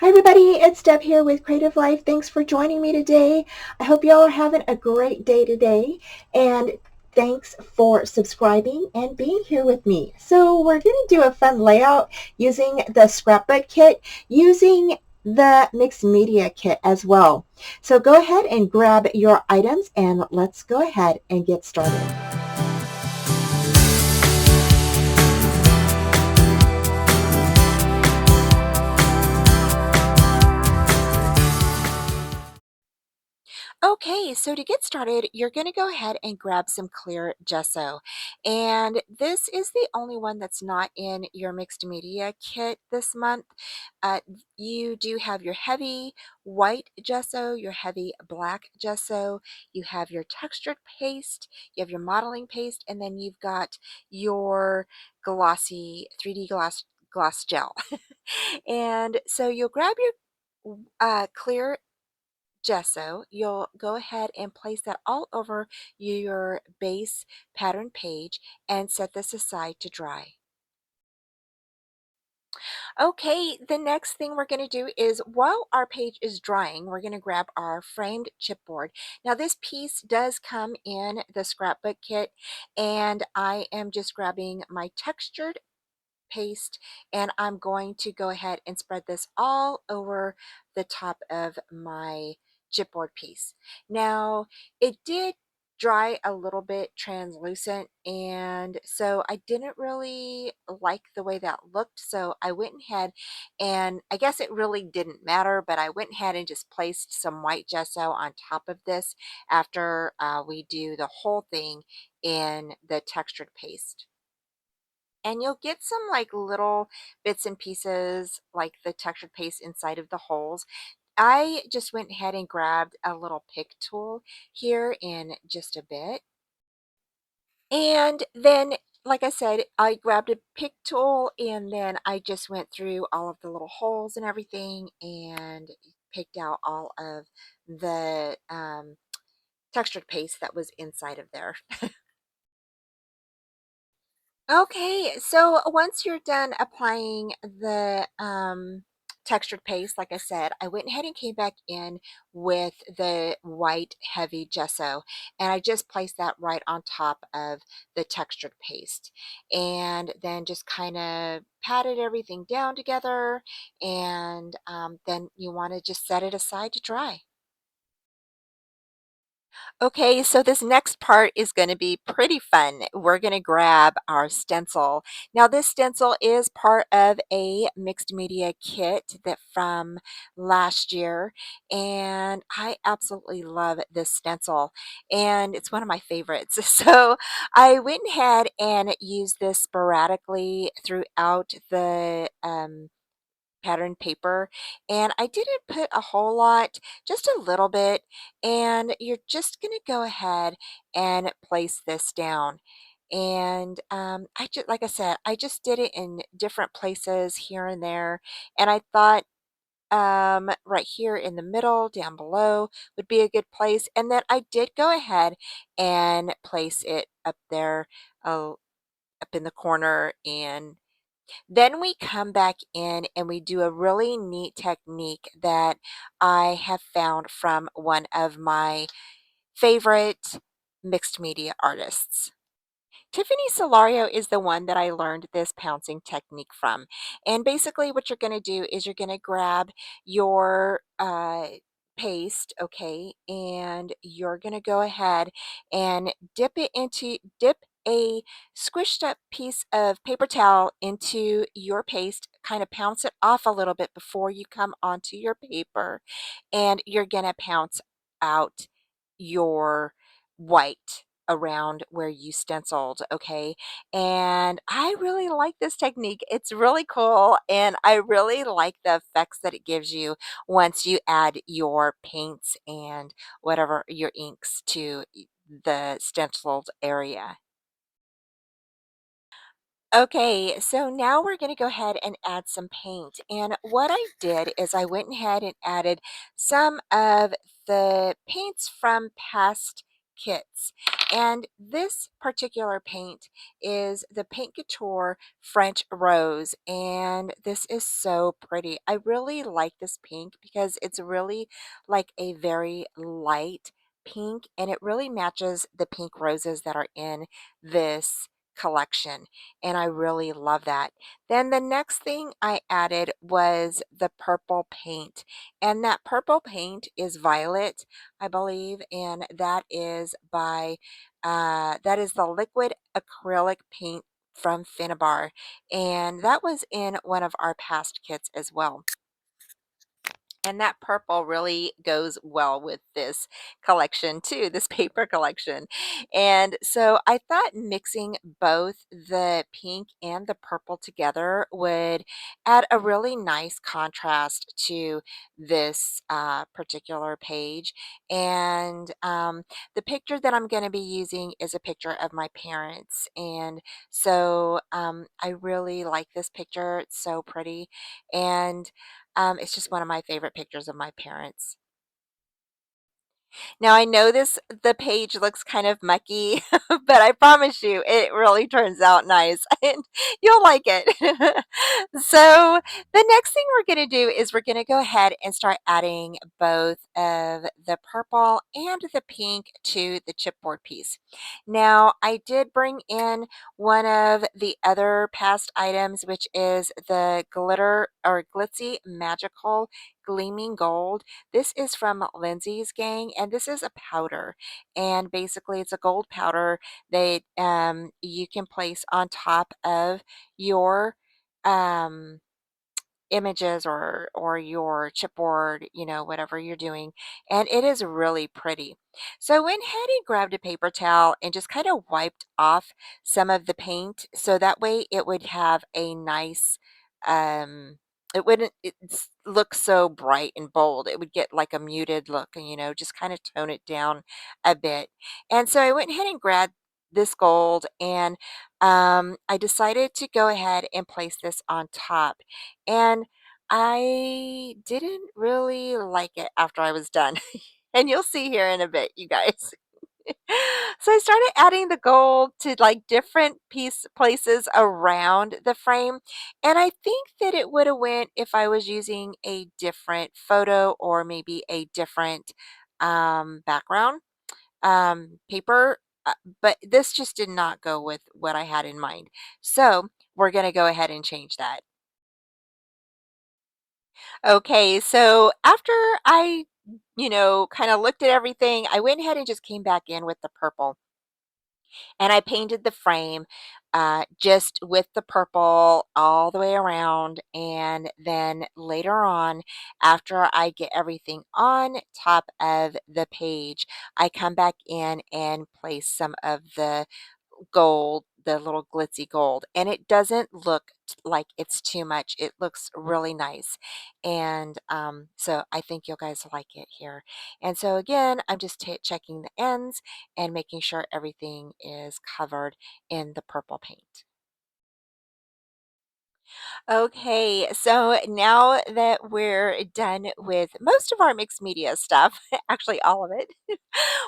Hi everybody, it's Deb here with Creative Life. Thanks for joining me today. I hope you all are having a great day today, and thanks for subscribing and being here with me. So we're going to do a fun layout using the scrapbook kit, using the mixed media kit as well. So go ahead and grab your items and let's go ahead and get started. Okay, so to get started, you're going to go ahead and grab some clear gesso. And this is the only one that's not in your mixed media kit this month. You do have your heavy white gesso, your heavy black gesso, you have your textured paste, you have your modeling paste, and then you've got your glossy 3D gloss gel. And so you'll grab your clear gesso, you'll go ahead and place that all over your base pattern page and set this aside to dry. Okay, the next thing we're going to do is while our page is drying, we're going to grab our framed chipboard. Now this piece does come in the scrapbook kit, and I am just grabbing my textured paste, and I'm going to go ahead and spread this all over the top of my chipboard piece. Now it did dry a little bit translucent, and so I didn't really like the way that looked, so I went ahead, and I guess it really didn't matter, but I went ahead and just placed some white gesso on top of this after we do the whole thing in the textured paste. And you'll get some like little bits and pieces like the textured paste inside of the holes. I just went ahead and grabbed a little pick tool here in just a bit. And then, like I said, I grabbed a pick tool and then I just went through all of the little holes and everything and picked out all of the textured paste that was inside of there. Okay, so once you're done applying the textured paste, like I said, I went ahead and came back in with the white heavy gesso, and I just placed that right on top of the textured paste. And then just kind of patted everything down together, and then you want to just set it aside to dry. Okay, so this next part is going to be pretty fun. We're going to grab our stencil. Now, this stencil is part of a mixed media kit that from last year, and I absolutely love this stencil, and it's one of my favorites. So I went ahead and used this sporadically throughout the pattern paper, and I didn't put a whole lot, just a little bit, and you're just going to go ahead and place this down. And I just, like I said, I just did it in different places here and there, and I thought right here in the middle down below would be a good place, and then I did go ahead and place it up there, up in the corner, and then we come back in and we do a really neat technique that I have found from one of my favorite mixed media artists. Tiffany Solario is the one that I learned this pouncing technique from. And basically what you're going to do is you're going to grab your paste, okay, and you're going to go ahead and dip a squished up piece of paper towel into your paste, kind of pounce it off a little bit before you come onto your paper, and you're going to pounce out your white around where you stenciled, okay? And I really like this technique. It's really cool, and I really like the effects that it gives you once you add your paints and whatever your inks to the stenciled area. Okay, so now we're going to go ahead and add some paint. And what I did is I went ahead and added some of the paints from past kits. And this particular paint is the Paint Couture French Rose, and this is so pretty. I really like this pink because it's really like a very light pink, and it really matches the pink roses that are in this collection, and I really love that. Then the next thing I added was the purple paint, and that purple paint is violet, I believe, and that is by that is the liquid acrylic paint from Finnabair, and that was in one of our past kits as well. And that purple really goes well with this collection too, this paper collection. And so I thought mixing both the pink and the purple together would add a really nice contrast to this particular page. And the picture that I'm going to be using is a picture of my parents. And so I really like this picture. It's so pretty. And it's just one of my favorite pictures of my parents. Now I know the page looks kind of mucky, but I promise you it really turns out nice and you'll like it. So the next thing we're going to do is we're going to go ahead and start adding both of the purple and the pink to the chipboard piece. Now I did bring in one of the other past items, which is the glitter or glitzy magical gleaming gold. This is from Lindsay's Gang, and this is a powder. And basically, it's a gold powder that you can place on top of your um, images or your chipboard, whatever you're doing, and it is really pretty. So I went ahead and grabbed a paper towel and just kind of wiped off some of the paint so that way it would have a nice um it wouldn't look so bright and bold. It would get like a muted look, and just kind of tone it down a bit. And so I went ahead and grabbed this gold, and I decided to go ahead and place this on top, and I didn't really like it after I was done. And you'll see here in a bit, you guys. So I started adding the gold to like different places around the frame. And I think that it would have went if I was using a different photo or maybe a different background paper. But this just did not go with what I had in mind. So we're going to go ahead and change that. Okay, so after I, kind of looked at everything, I went ahead and just came back in with the purple. And I painted the frame just with the purple all the way around. And then later on, after I get everything on top of the page, I come back in and place some of the gold, the little glitzy gold, and it doesn't look like it's too much. It looks really nice. And so I think you guys like it here. And so again, I'm just checking the ends and making sure everything is covered in the purple paint. Okay, so now that we're done with most of our mixed media stuff, actually all of it,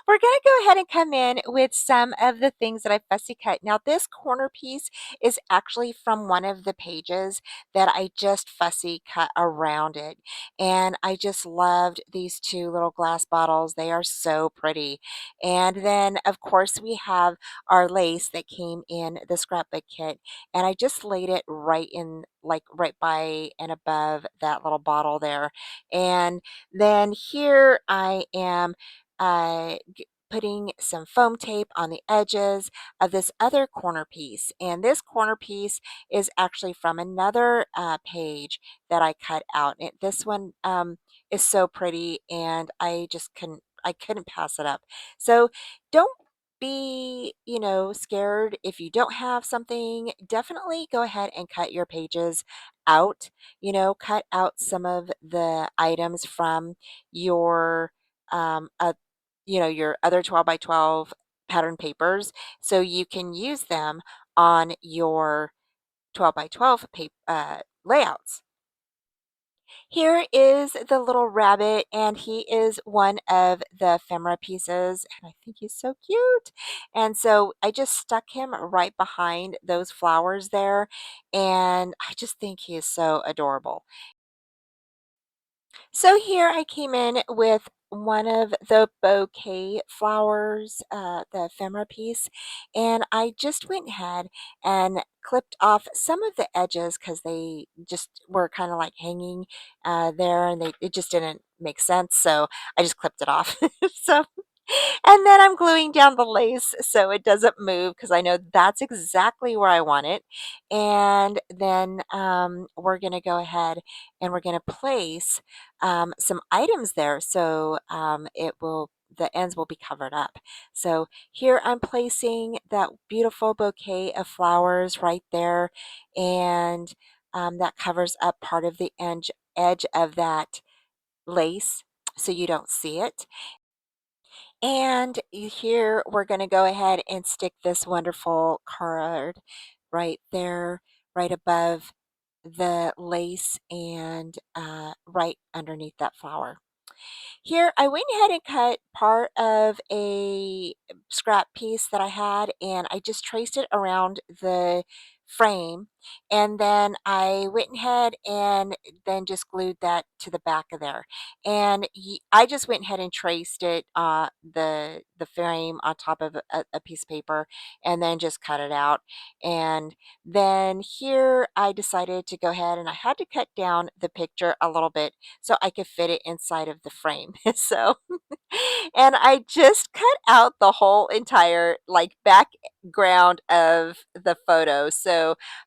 we're going to go ahead and come in with some of the things that I fussy cut. Now, this corner piece is actually from one of the pages that I just fussy cut around it. And I just loved these two little glass bottles. They are so pretty. And then, of course, we have our lace that came in the scrapbook kit. And I just laid it right in, like right by and above that little bottle there. And then here I am putting some foam tape on the edges of this other corner piece. And this corner piece is actually from another page that I cut out. This one is so pretty, and I couldn't pass it up. So don't be, scared if you don't have something. Definitely go ahead and cut your pages out. Cut out some of the items from your um, uh, your other 12 by 12 pattern papers so you can use them on your 12 by 12 layouts. Here is the little rabbit, and he is one of the ephemera pieces, and I think he's so cute. And so I just stuck him right behind those flowers there, and I just think he is so adorable. So here I came in with one of the bouquet flowers, the ephemera piece, and I just went ahead and clipped off some of the edges because they just were kind of like hanging there, and it just didn't make sense. So I just clipped it off. So and then I'm gluing down the lace so it doesn't move because I know that's exactly where I want it. And then we're going to go ahead and we're going to place some items there so the ends will be covered up. So here I'm placing that beautiful bouquet of flowers right there, and that covers up part of the edge of that lace so you don't see it. And here we're going to go ahead and stick this wonderful card right there, right above the lace and right underneath that flower. Here, I went ahead and cut part of a scrap piece that I had, and I just traced it around the frame. And then I went ahead and then just glued that to the back of there. And I just went ahead and traced it, the frame on top of a piece of paper, and then just cut it out. And then here I decided to go ahead and I had to cut down the picture a little bit so I could fit it inside of the frame. So, and I just cut out the whole entire like background of the photo. So,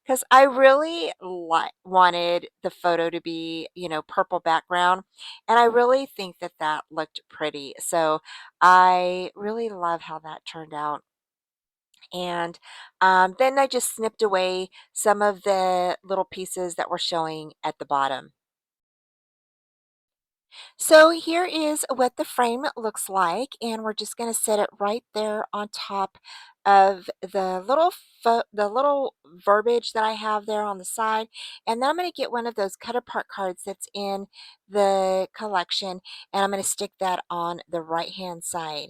because I really wanted the photo to be, purple background, and I really think that that looked pretty. So, I really love how that turned out. And then I just snipped away some of the little pieces that were showing at the bottom. So here is what the frame looks like, and we're just going to set it right there on top of the little verbiage that I have there on the side. And then I'm going to get one of those cut apart cards that's in the collection, and I'm going to stick that on the right hand side.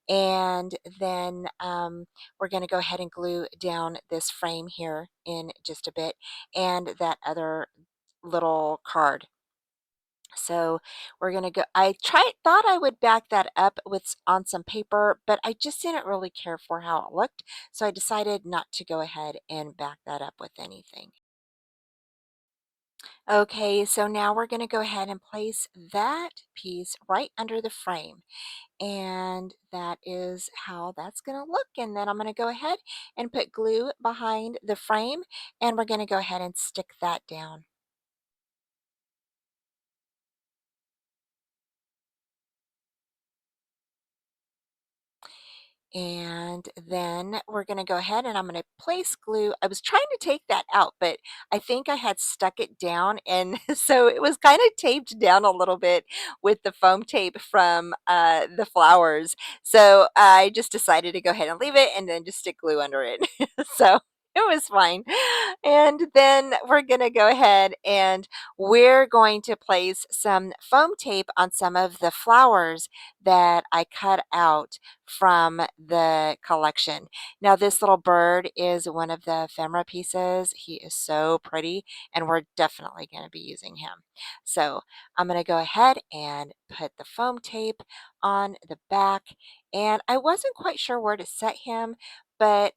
And then we're going to go ahead and glue down this frame here in just a bit, and that other little card. So we're gonna go. Thought I would back that up with on some paper, but I just didn't really care for how it looked, so I decided not to go ahead and back that up with anything. Okay, so now we're gonna go ahead and place that piece right under the frame, and that is how that's gonna look. And then I'm gonna go ahead and put glue behind the frame, and we're gonna go ahead and stick that down. And then we're going to go ahead and I'm going to place glue. I was trying to take that out, but I think I had stuck it down. And so it was kind of taped down a little bit with the foam tape from the flowers. So I just decided to go ahead and leave it and then just stick glue under it. So it was fine. And then we're going to go ahead and we're going to place some foam tape on some of the flowers that I cut out from the collection. Now, this little bird is one of the ephemera pieces. He is so pretty, and we're definitely going to be using him. So I'm going to go ahead and put the foam tape on the back, and I wasn't quite sure where to set him, but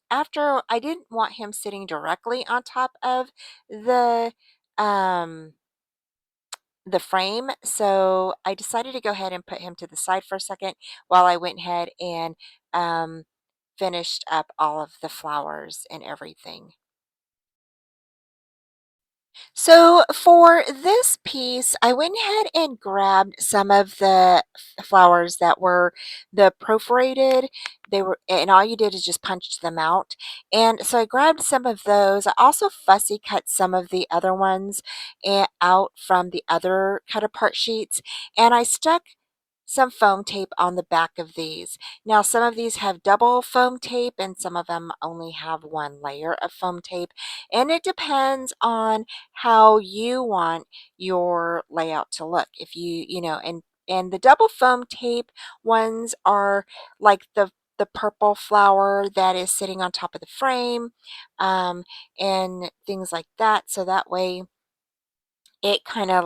after I didn't want him sitting directly on top of the um, the frame. So I decided to go ahead and put him to the side for a second while I went ahead and um, finished up all of the flowers and everything. So for this piece, I went ahead and grabbed some of the flowers that were the perforated. They were, and all you did is just punched them out. And so I grabbed some of those. I also fussy cut some of the other ones out from the other cut apart sheets. And I stuck some foam tape on the back of these. Now, some of these have double foam tape and some of them only have one layer of foam tape. And it depends on how you want your layout to look. If and the double foam tape ones are like the purple flower that is sitting on top of the frame, and things like that. So that way it kind of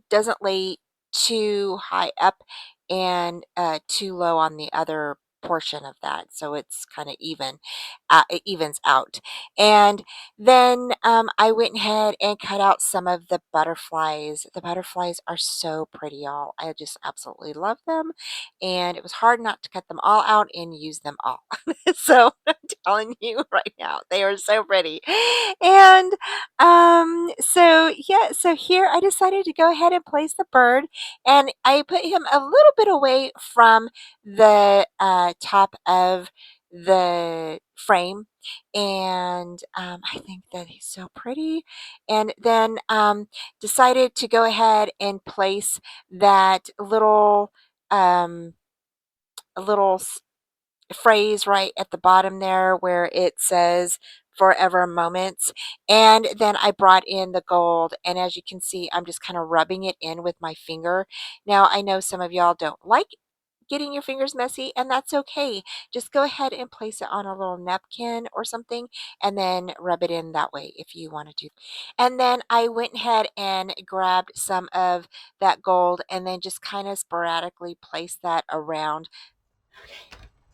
doesn't lay too high up and too low on the other portion of that. So it's kind of it evens out. And then I went ahead and cut out some of the butterflies. The butterflies are so pretty, y'all. I just absolutely love them. And it was hard not to cut them all out and use them all. So I'm telling you right now, they are so pretty. And so yeah, so here I decided to go ahead and place the bird, and I put him a little bit away from the top of the frame, and I think that he's so pretty. And then decided to go ahead and place that um, little phrase right at the bottom there where it says forever moments. And then I brought in the gold, and as you can see, I'm just kind of rubbing it in with my finger. Now I know some of y'all don't like getting your fingers messy, and that's okay. Just go ahead and place it on a little napkin or something and then rub it in that way if you want to do. And then I went ahead and grabbed some of that gold and then just kind of sporadically place that around.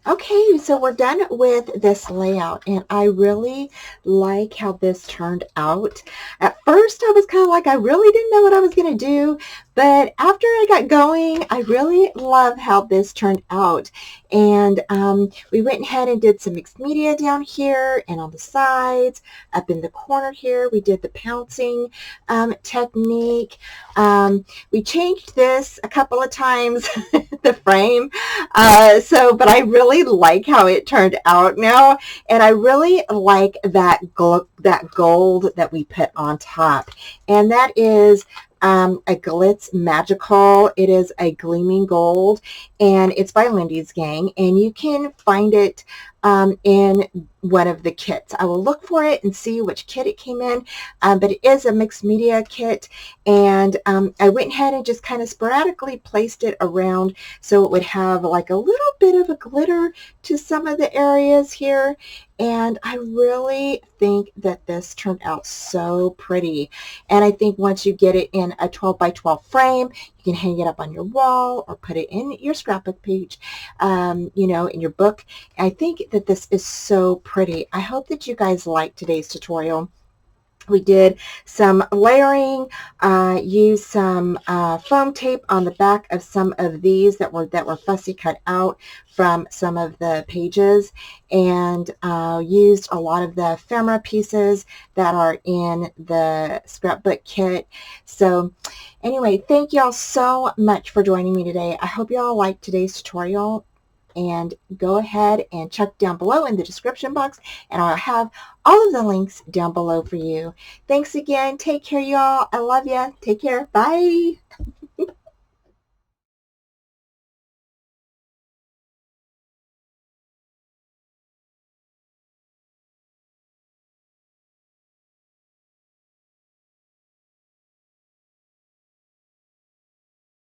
Okay, so we're done with this layout, and I really like how this turned out. At first, I was kind of like, I really didn't know what I was going to do, but after I got going, I really love how this turned out. And we went ahead and did some mixed media down here and on the sides. Up in the corner here, we did the pouncing technique. We changed this a couple of times, the frame. But I really like how it turned out now, and I really like that gold that we put on top, and that is a Glitz Magical. It is a gleaming gold, and it's by Lindy's Gang, and you can find it in one of the kits. I will look for it and see which kit it came in, but it is a mixed media kit, and I went ahead and just kind of sporadically placed it around so it would have like a little bit of a glitter to some of the areas here. And I really think that this turned out so pretty. And I think once you get it in a 12 by 12 frame, you can hang it up on your wall or put it in your scrapbook page, in your book. I think that this is so pretty. I hope that you guys liked today's tutorial. We did some layering, used some foam tape on the back of some of these that were fussy cut out from some of the pages, and used a lot of the ephemera pieces that are in the scrapbook kit. So anyway, thank y'all so much for joining me today. I hope y'all liked today's tutorial, and go ahead and check down below in the description box, and I'll have all of the links down below for you. Thanks again. Take care, y'all. I love you. Take care. Bye.